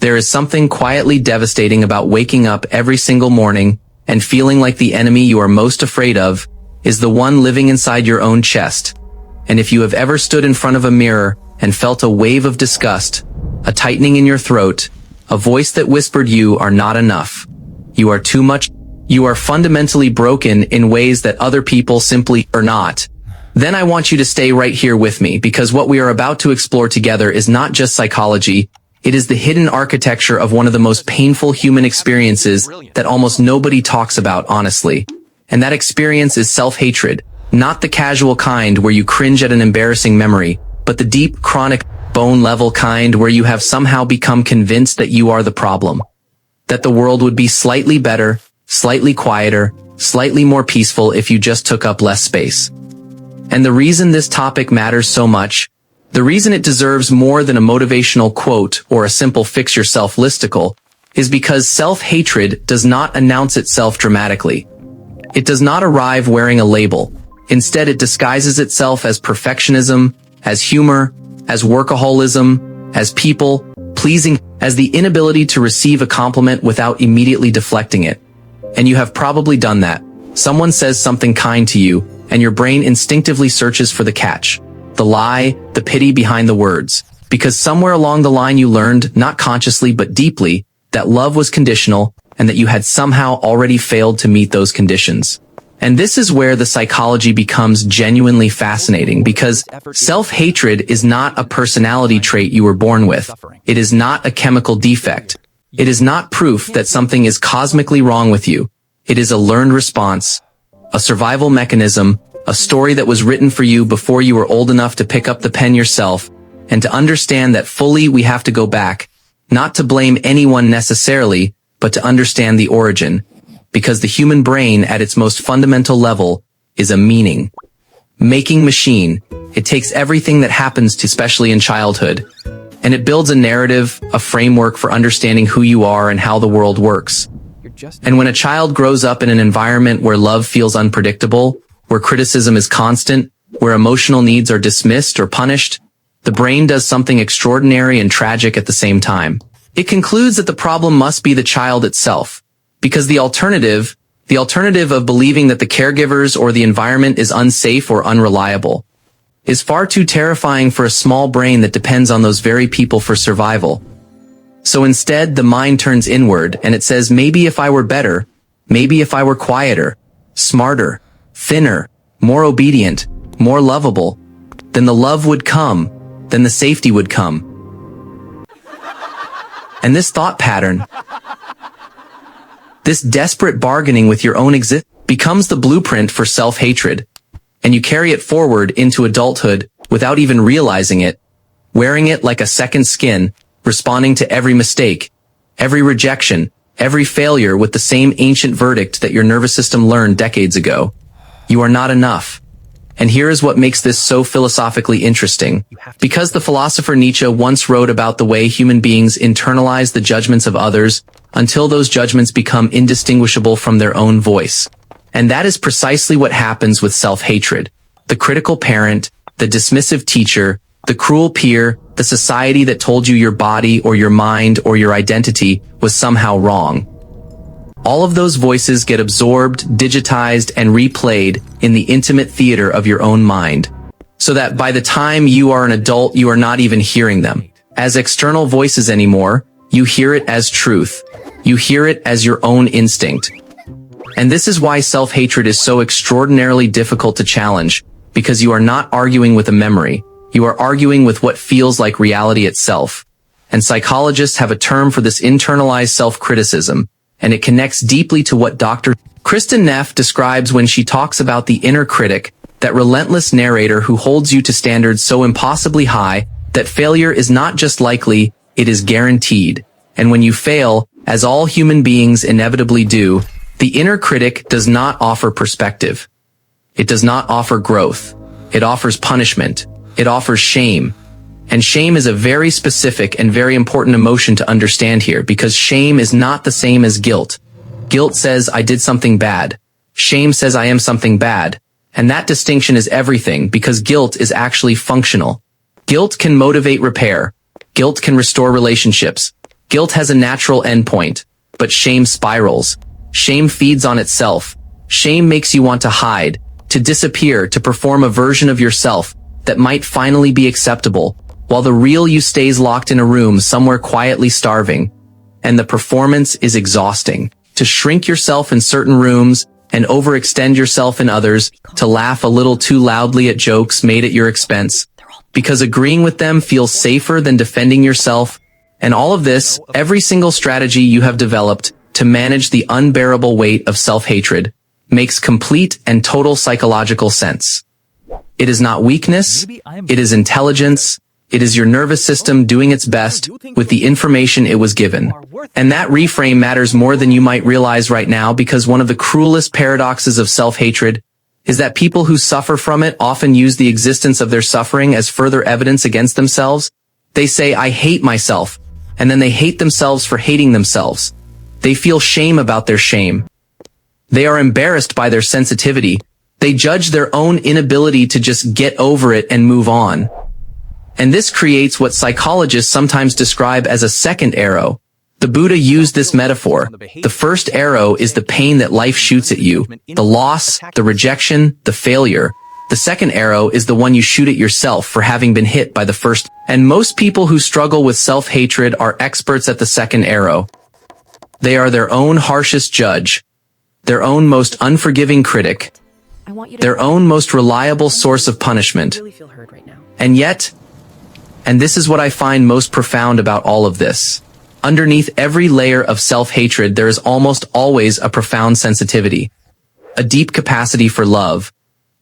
There is something quietly devastating about waking up every single morning and feeling like the enemy you are most afraid of is the one living inside your own chest. And if you have ever stood in front of a mirror and felt a wave of disgust, a tightening in your throat, a voice that whispered you are not enough, you are too much, you are fundamentally broken in ways that other people simply are not, then I want you to stay right here with me, because what we are about to explore together is not just psychology, it is the hidden architecture of one of the most painful human experiences that almost nobody talks about honestly. And that experience is self-hatred, not the casual kind where you cringe at an embarrassing memory, but the deep, chronic, bone-level kind where you have somehow become convinced that you are the problem. That the world would be slightly better, slightly quieter, slightly more peaceful if you just took up less space. And the reason this topic matters so much, the reason it deserves more than a motivational quote or a simple fix-yourself listicle, is because self-hatred does not announce itself dramatically. It does not arrive wearing a label. Instead, it disguises itself as perfectionism, as humor, as workaholism, as people-pleasing, as the inability to receive a compliment without immediately deflecting it. And you have probably done that. Someone says something kind to you, and your brain instinctively searches for the catch, the lie, the pity behind the words. Because somewhere along the line you learned, not consciously but deeply, that love was conditional, and that you had somehow already failed to meet those conditions. And this is where the psychology becomes genuinely fascinating, because self-hatred is not a personality trait you were born with. It is not a chemical defect. It is not proof that something is cosmically wrong with you. It is a learned response, a survival mechanism, a story that was written for you before you were old enough to pick up the pen yourself, and to understand that fully we have to go back, not to blame anyone necessarily, but to understand the origin. Because the human brain at its most fundamental level is a meaning-making machine. It takes everything that happens to, especially in childhood, and it builds a narrative, a framework for understanding who you are and how the world works. And when a child grows up in an environment where love feels unpredictable, where criticism is constant, where emotional needs are dismissed or punished, the brain does something extraordinary and tragic at the same time. It concludes that the problem must be the child itself. Because the alternative of believing that the caregivers or the environment is unsafe or unreliable, is far too terrifying for a small brain that depends on those very people for survival. So instead, the mind turns inward and it says, maybe if I were better, maybe if I were quieter, smarter, thinner, more obedient, more lovable, then the love would come, then the safety would come. And this thought pattern, this desperate bargaining with your own existence, becomes the blueprint for self-hatred, and you carry it forward into adulthood without even realizing it, wearing it like a second skin, responding to every mistake, every rejection, every failure with the same ancient verdict that your nervous system learned decades ago. You are not enough. And here is what makes this so philosophically interesting. Because the philosopher Nietzsche once wrote about the way human beings internalize the judgments of others until those judgments become indistinguishable from their own voice. And that is precisely what happens with self-hatred. The critical parent, the dismissive teacher, the cruel peer, the society that told you your body or your mind or your identity was somehow wrong. All of those voices get absorbed, digitized, and replayed in the intimate theater of your own mind, so that by the time you are an adult, you are not even hearing them as external voices anymore. You hear it as truth. You hear it as your own instinct. And this is why self-hatred is so extraordinarily difficult to challenge, because you are not arguing with a memory. You are arguing with what feels like reality itself. And psychologists have a term for this: internalized self-criticism. And it connects deeply to what Dr. Kristin Neff describes when she talks about the inner critic, that relentless narrator who holds you to standards so impossibly high that failure is not just likely, it is guaranteed. And when you fail, as all human beings inevitably do, the inner critic does not offer perspective. It does not offer growth. It offers punishment. It offers shame. And shame is a very specific and very important emotion to understand here, because shame is not the same as guilt. Guilt says I did something bad. Shame says I am something bad. And that distinction is everything, because guilt is actually functional. Guilt can motivate repair. Guilt can restore relationships. Guilt has a natural endpoint, but shame spirals. Shame feeds on itself. Shame makes you want to hide, to disappear, to perform a version of yourself that might finally be acceptable, while the real you stays locked in a room somewhere quietly starving. And the performance is exhausting. To shrink yourself in certain rooms and overextend yourself in others, to laugh a little too loudly at jokes made at your expense, because agreeing with them feels safer than defending yourself. And all of this, every single strategy you have developed to manage the unbearable weight of self-hatred, makes complete and total psychological sense. It is not weakness, it is intelligence, it is your nervous system doing its best with the information it was given. And that reframe matters more than you might realize right now, because one of the cruelest paradoxes of self-hatred is that people who suffer from it often use the existence of their suffering as further evidence against themselves. They say, "I hate myself," and then they hate themselves for hating themselves. They feel shame about their shame. They are embarrassed by their sensitivity. They judge their own inability to just get over it and move on. And this creates what psychologists sometimes describe as a second arrow. The Buddha used this metaphor. The first arrow is the pain that life shoots at you, the loss, the rejection, the failure. The second arrow is the one you shoot at yourself for having been hit by the first. And most people who struggle with self-hatred are experts at the second arrow. They are their own harshest judge, their own most unforgiving critic, their own most reliable source of punishment. And yet, and this is what I find most profound about all of this, underneath every layer of self-hatred there is almost always a profound sensitivity, a deep capacity for love,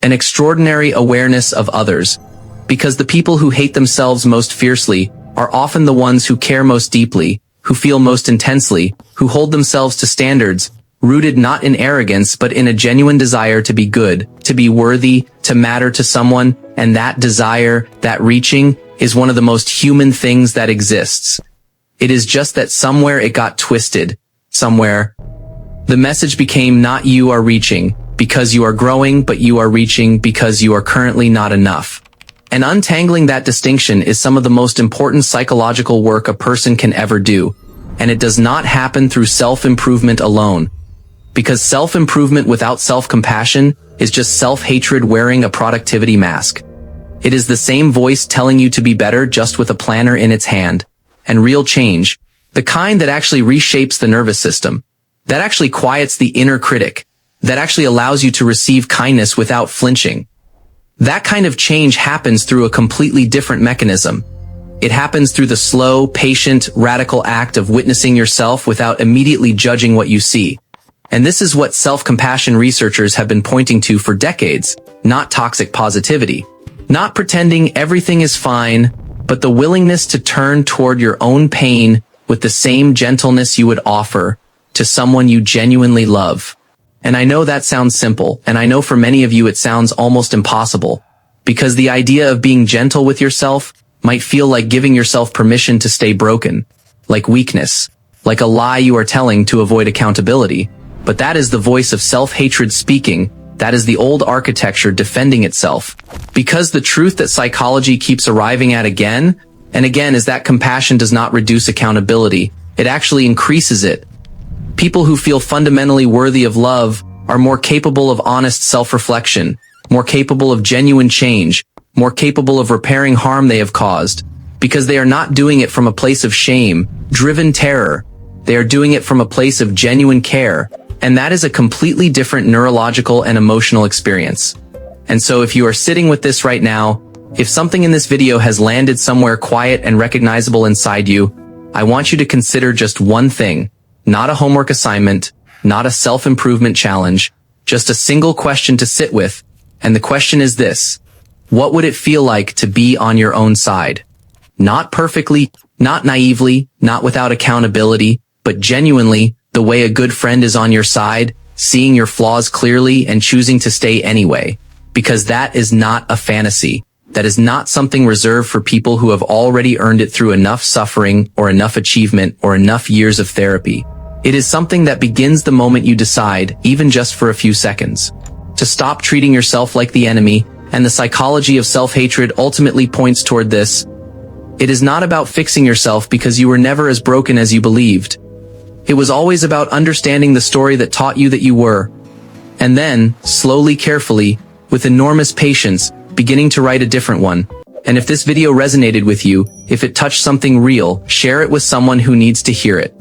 an extraordinary awareness of others, because the people who hate themselves most fiercely are often the ones who care most deeply, who feel most intensely, who hold themselves to standards rooted not in arrogance but in a genuine desire to be good, to be worthy, to matter to someone. And that desire, that reaching, is one of the most human things that exists. It is just that somewhere it got twisted. Somewhere the message became not you are reaching because you are growing, but you are reaching because you are currently not enough. And untangling that distinction is some of the most important psychological work a person can ever do. And it does not happen through self-improvement alone. Because self-improvement without self-compassion is just self-hatred wearing a productivity mask. It is the same voice telling you to be better, just with a planner in its hand. And real change, the kind that actually reshapes the nervous system, that actually quiets the inner critic, that actually allows you to receive kindness without flinching. That kind of change happens through a completely different mechanism. It happens through the slow, patient, radical act of witnessing yourself without immediately judging what you see. And this is what self-compassion researchers have been pointing to for decades, not toxic positivity. Not pretending everything is fine, but the willingness to turn toward your own pain with the same gentleness you would offer to someone you genuinely love. And I know that sounds simple, and I know for many of you it sounds almost impossible, because the idea of being gentle with yourself might feel like giving yourself permission to stay broken, like weakness, like a lie you are telling to avoid accountability. But that is the voice of self-hatred speaking. That is the old architecture defending itself. Because the truth that psychology keeps arriving at again and again is that compassion does not reduce accountability. It actually increases it. People who feel fundamentally worthy of love are more capable of honest self-reflection, more capable of genuine change, more capable of repairing harm they have caused, because they are not doing it from a place of shame, driven terror. They are doing it from a place of genuine care. And that is a completely different neurological and emotional experience. And so if you are sitting with this right now, if something in this video has landed somewhere quiet and recognizable inside you, I want you to consider just one thing, not a homework assignment, not a self-improvement challenge, just a single question to sit with. And the question is this: what would it feel like to be on your own side? Not perfectly, not naively, not without accountability, but genuinely, the way a good friend is on your side, seeing your flaws clearly and choosing to stay anyway. Because that is not a fantasy. That is not something reserved for people who have already earned it through enough suffering or enough achievement or enough years of therapy. It is something that begins the moment you decide, even just for a few seconds, to stop treating yourself like the enemy. And the psychology of self-hatred ultimately points toward this. It is not about fixing yourself because you were never as broken as you believed. It was always about understanding the story that taught you that you were. And then, slowly, carefully, with enormous patience, beginning to write a different one. And if this video resonated with you, if it touched something real, share it with someone who needs to hear it.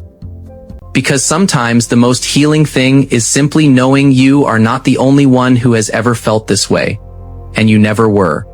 Because sometimes the most healing thing is simply knowing you are not the only one who has ever felt this way. And you never were.